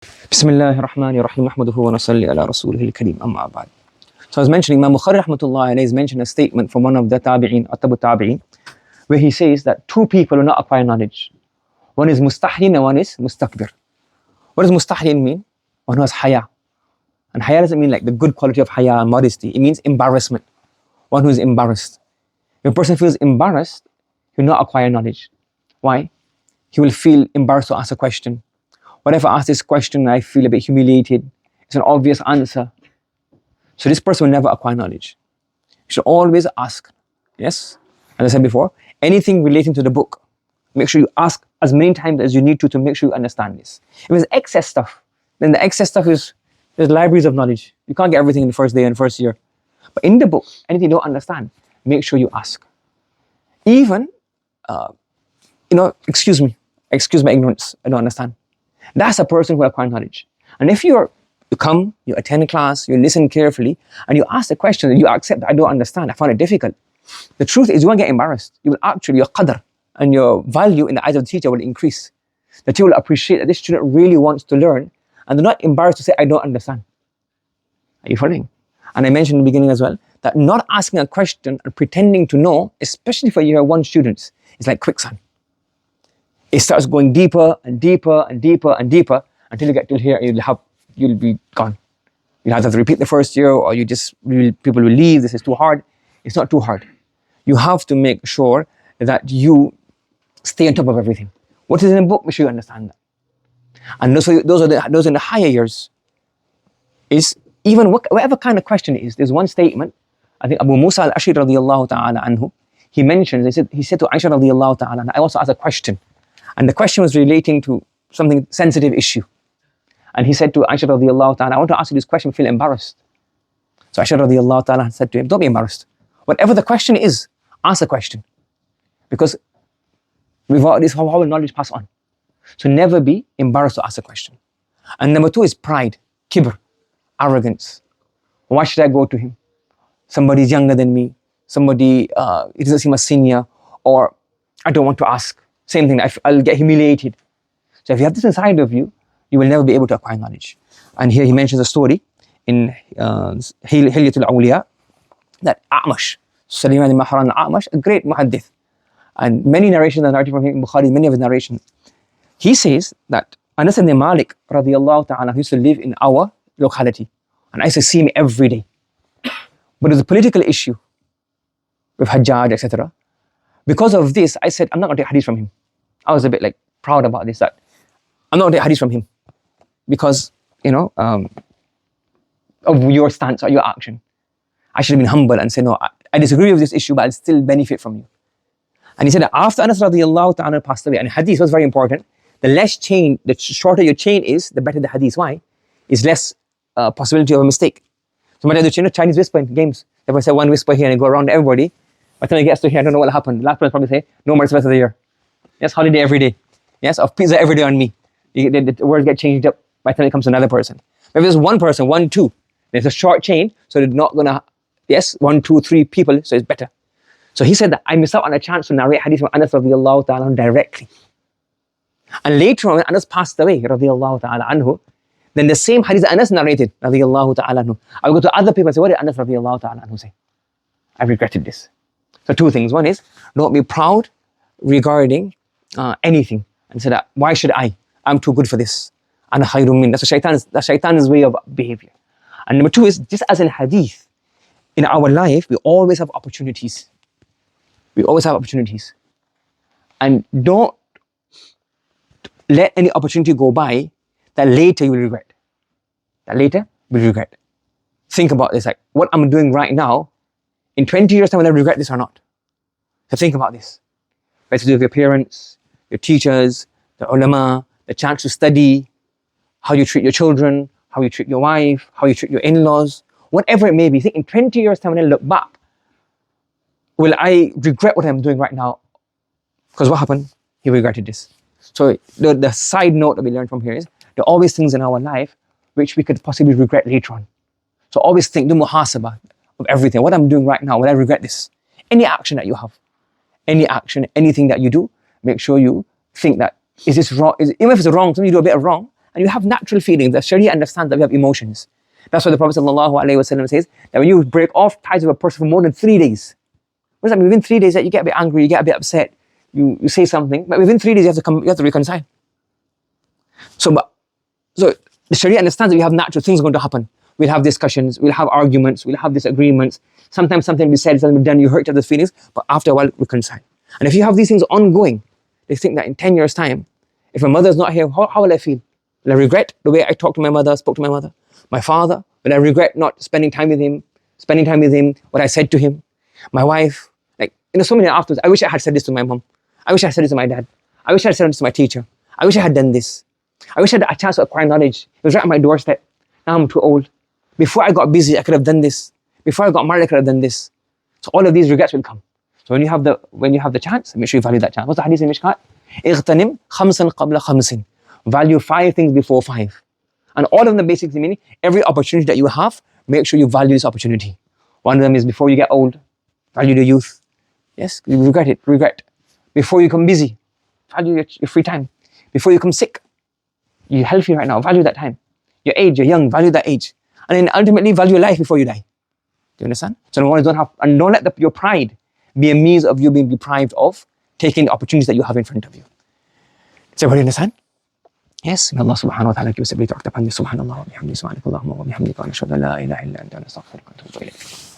Bismillahir Rahmanir Rahim. Ahmaduhu wa nasalli ala rasulihil kareem. Amma ba'd. So I was mentioning, Imam Bukhari rahmatullahi alayhi has mentioned a statement from one of the tabi'in, Atabu tabi'in, where he says that two people will not acquire knowledge. One is mustahin and one is mustakbir. What does mustahin mean? One who has haya. And haya doesn't mean like the good quality of haya and modesty. It means embarrassment. One who is embarrassed. If a person feels embarrassed, he will not acquire knowledge. Why? He will feel embarrassed to ask a question. What if I ask this question and I feel a bit humiliated? It's an obvious answer. So this person will never acquire knowledge. You should always ask. Yes? As I said before, anything relating to the book, make sure you ask as many times as you need to make sure you understand this. If it's excess stuff, then the excess stuff is, there's libraries of knowledge. You can't get everything in the first day and first year. But in the book, anything you don't understand, make sure you ask. Even, excuse my ignorance, I don't understand. That's a person who acquires knowledge. And if you come, you attend class, you listen carefully, and you ask the question, and you accept that I don't understand, I find it difficult. The truth is you won't get embarrassed. You will actually, your qadr and your value in the eyes of the teacher will increase. The teacher will appreciate that this student really wants to learn, and they're not embarrassed to say, I don't understand. Are you following? And I mentioned in the beginning as well, that not asking a question and pretending to know, especially for year one students, is like quicksand. It starts going deeper and deeper and deeper and deeper until you get till here, you'll be gone. You'll have to repeat the first year, or people will leave. This is too hard. It's not too hard. You have to make sure that you stay on top of everything. What is in the book? Make sure you understand that. And those in the higher years is even whatever kind of question it is. There's one statement. I think Abu Musa al-Ashari radiyallahu ta'ala anhu. He mentions. He said to Aisha radiyallahu ta'ala, I also asked a question. And the question was relating to something sensitive issue. And he said to Aisha radiyallahu ta'ala, I want to ask you this question, feel embarrassed. So Aisha radiyallahu ta'ala said to him, don't be embarrassed. Whatever the question is, ask the question. Because without this, how will knowledge pass on? So never be embarrassed to ask a question. And number two is pride, kibr, arrogance. Why should I go to him? Somebody's younger than me. Somebody, he doesn't seem a senior. Or I don't want to ask. Same thing, I'll get humiliated. So if you have this inside of you, you will never be able to acquire knowledge. And here he mentions a story in Hilyatul Awliya that A'mash, Sulaiman al-Mahran al-A'mash, a great muhaddith, and many narrations are narrated from him in Bukhari, many of his narrations. He says that Anas ibn Malik radiyallahu ta'ala used to live in our locality, and I used to see him every day. But there's a political issue with Hajjaj, etc. Because of this, I said, I'm not going to take hadith from him. I was a bit proud about this, that I'm not going to take hadith from him because, of your stance or your action. I should have been humble and say, no, I disagree with this issue, but I'll still benefit from you. And he said that after Anas radiyallahu ta'ala passed away, and hadith was very important, the shorter your chain is, the better the hadith. Why? Is less possibility of a mistake. So my other Chinese whisper in games. If I say one whisper here and I go around everybody, by the time it gets to here, I don't know what will happen. The last person will probably say, no more the rest of the year. Yes, holiday every day. Yes, of pizza every day on me. The words get changed up by the time it comes to another person. But if there's one person, 1, 2, there's a short chain, so they're not gonna, 1, 2, 3 people, so it's better. So he said that I missed out on a chance to narrate hadith from Anas radiyallahu ta'ala anhu directly. And later on, when Anas passed away, radiyallahu ta'ala anhu, then the same hadith that Anas narrated, radiyallahu ta'ala anhu, I would go to other people and say, what did Anas radiyallahu ta'ala anhu say? I regretted this. So two things. One is, don't be proud regarding anything and say that, why should I? I'm too good for this. Ana khayrun min. That's shaitan's way of behavior. And number two is, just as in hadith, in our life, we always have opportunities. We always have opportunities. And don't let any opportunity go by that later you will regret. Think about this, what I'm doing right now, in 20 years' time, will I regret this or not? So think about this. Whether to do with your parents, your teachers, the ulama, the chance to study, how you treat your children, how you treat your wife, how you treat your in-laws, whatever it may be. Think in 20 years' time, when I look back, will I regret what I'm doing right now? Because what happened? He regretted this. So the side note that we learned from here is, there are always things in our life which we could possibly regret later on. So always think, do muhasabah of everything. What I'm doing right now, will I regret this? Any action that you have, any action, anything that you do, make sure you think that, is this wrong? Even if it's wrong, sometimes you do a bit of wrong, and you have natural feelings. The Sharia understands that we have emotions. That's why the Prophet ﷺ says that when you break off ties with a person for more than 3 days, what does that mean? Within 3 days that you get a bit angry, you get a bit upset, you say something, but within 3 days you have to reconcile. So the Sharia understands that we have natural things going to happen. We'll have discussions, we'll have arguments, we'll have disagreements. Sometimes something will be said, something will be done, you hurt each other's feelings, but after a while, reconcile. And if you have these things ongoing, they think that in 10 years' time, if my mother's not here, how will I feel? Will I regret the way I talked to my mother, spoke to my mother? My father, will I regret not spending time with him, what I said to him? My wife, so many afterwards, I wish I had said this to my mom. I wish I had said this to my dad. I wish I had said this to my teacher. I wish I had done this. I wish I had a chance to acquire knowledge. It was right at my doorstep. Now I'm too old. Before I got busy, I could have done this. Before I got married, I could have done this. So all of these regrets will come. So when you have the chance, make sure you value that chance. What's the hadith in Mishkat? اغتنم خمسا قبل خمس. Value 5 things before 5. And all of them basically meaning every opportunity that you have, make sure you value this opportunity. One of them is before you get old, value the youth. Yes, you regret. Before you become busy, value your free time. Before you become sick, you're healthy right now, value that time. Your age, you're young, value that age. And then ultimately value life before you die. Do you understand? So don't let your pride be a means of you being deprived of taking the opportunities that you have in front of you. Does everybody understand? Yes, may Allah subhanahu wa ta'ala give us ability to act upon this. Subhanallah wa bihamdihi, subhanakallahumma wa bihamdika, wa nashhadu an la ilaha illa anta, nastaghfiruka wa natubu ilayk.